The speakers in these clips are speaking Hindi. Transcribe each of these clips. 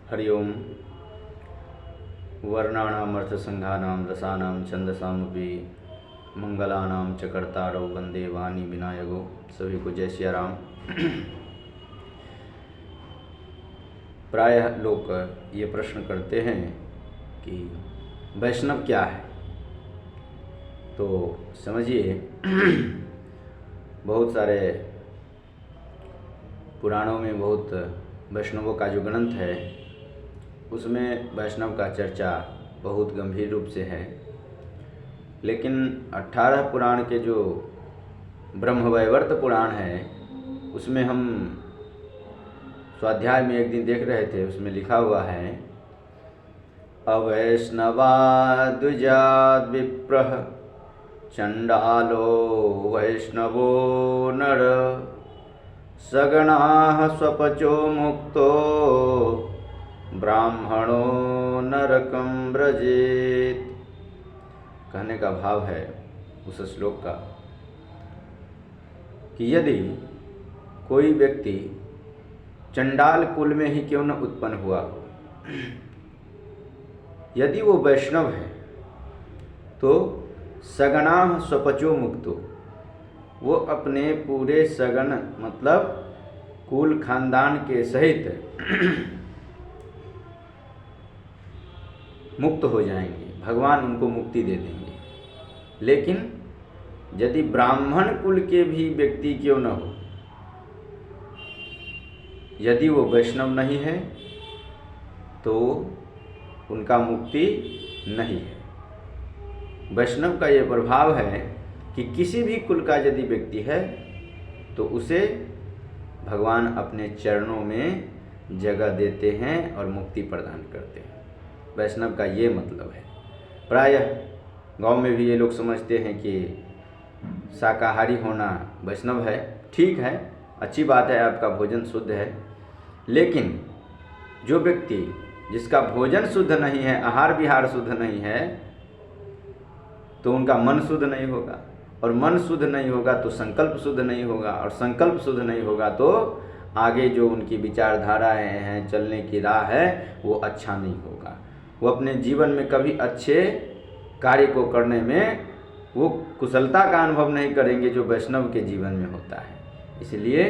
हरि ओम। वर्णानामर्थसंघानां रसानां छंदसामपि मंगलानां च कर्तारौ वंदे वाणी विनायको। सभी को जय सिया राम। प्रायः लोग ये प्रश्न करते हैं कि वैष्णव क्या है। तो समझिए, बहुत सारे पुराणों में बहुत वैष्णवों का जो ग्रंथ है उसमें वैष्णव का चर्चा बहुत गंभीर रूप से है। लेकिन 18 पुराण के जो ब्रह्मवैवर्त पुराण है उसमें हम स्वाध्याय में एक दिन देख रहे थे, उसमें लिखा हुआ है अवैष्णवाद्विजाद् विप्रः चंडालो वैष्णवो नर सगणाः स्वपचो मुक्तो ब्राह्मणो नरकं व्रजेत। कहने का भाव है उस श्लोक का कि यदि कोई व्यक्ति चंडाल कुल में ही क्यों न उत्पन्न हुआ हो, यदि वो वैष्णव है तो सगणाः स्वपचो मुक्तो, वो अपने पूरे सगण मतलब कुल खानदान के सहित मुक्त हो जाएंगे, भगवान उनको मुक्ति दे देंगे। लेकिन यदि ब्राह्मण कुल के भी व्यक्ति क्यों न हो, यदि वो वैष्णव नहीं है तो उनका मुक्ति नहीं है। वैष्णव का ये प्रभाव है कि किसी भी कुल का यदि व्यक्ति है तो उसे भगवान अपने चरणों में जगह देते हैं और मुक्ति प्रदान करते हैं। वैष्णव का ये मतलब है। प्रायः गांव में भी ये लोग समझते हैं कि शाकाहारी होना वैष्णव है। ठीक है, अच्छी बात है, आपका भोजन शुद्ध है। लेकिन जो व्यक्ति जिसका भोजन शुद्ध नहीं है, आहार विहार शुद्ध नहीं है, तो उनका मन शुद्ध नहीं होगा, और मन शुद्ध नहीं होगा तो संकल्प शुद्ध नहीं होगा, और संकल्प शुद्ध नहीं होगा तो आगे जो उनकी विचारधाराएं हैं, चलने की राह है, वो अच्छा नहीं होगा। वो अपने जीवन में कभी अच्छे कार्य को करने में वो कुशलता का अनुभव नहीं करेंगे जो वैष्णव के जीवन में होता है। इसलिए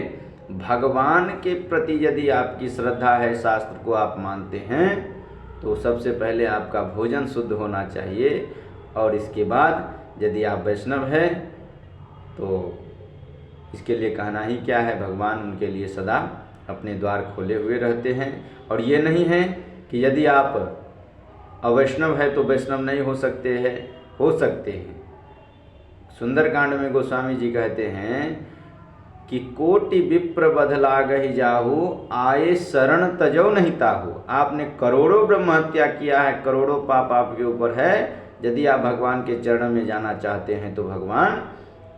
भगवान के प्रति यदि आपकी श्रद्धा है, शास्त्र को आप मानते हैं, तो सबसे पहले आपका भोजन शुद्ध होना चाहिए। और इसके बाद यदि आप वैष्णव हैं तो इसके लिए कहना ही क्या है, भगवान उनके लिए सदा अपने द्वार खोले हुए रहते हैं। और ये नहीं है कि यदि आप अवैष्णव है तो वैष्णव नहीं हो सकते हैं, हो सकते हैं। सुंदरकांड में गोस्वामी जी कहते हैं कि कोटि विप्र बधलागहि जाहु, आए शरण तजो नहीं ताहु। आपने करोड़ों ब्रह्म हत्या किया है, करोड़ों पाप आपके ऊपर है, यदि आप भगवान के चरण में जाना चाहते हैं तो भगवान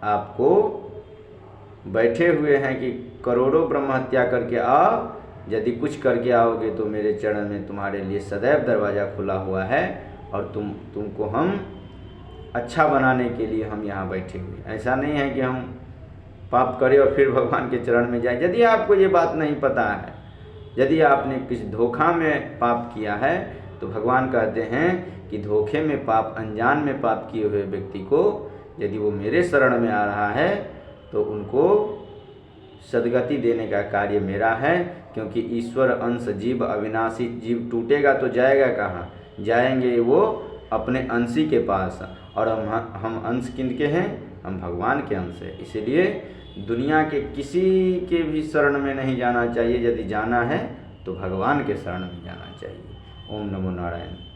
आपको बैठे हुए हैं कि करोड़ों ब्रह्म हत्या करके आओ, यदि कुछ करके आओगे तो मेरे चरण में तुम्हारे लिए सदैव दरवाज़ा खुला हुआ है, और तुमको हम अच्छा बनाने के लिए हम यहाँ बैठे हुए। ऐसा नहीं है कि हम पाप करें और फिर भगवान के चरण में जाए। यदि आपको ये बात नहीं पता है, यदि आपने किसी धोखा में पाप किया है, तो भगवान कहते हैं कि धोखे में पाप, अनजान में पाप किए हुए व्यक्ति को यदि वो मेरे शरण में आ रहा है तो उनको सद्गति देने का कार्य मेरा है। क्योंकि ईश्वर अंश जीव अविनाशी, जीव टूटेगा तो जाएगा कहाँ, जाएंगे वो अपने अंशी के पास। और हम अंश किनके हैं, हम भगवान के अंश हैं। इसलिए दुनिया के किसी के भी शरण में नहीं जाना चाहिए, यदि जाना है तो भगवान के शरण में जाना चाहिए। ओम नमो नारायण।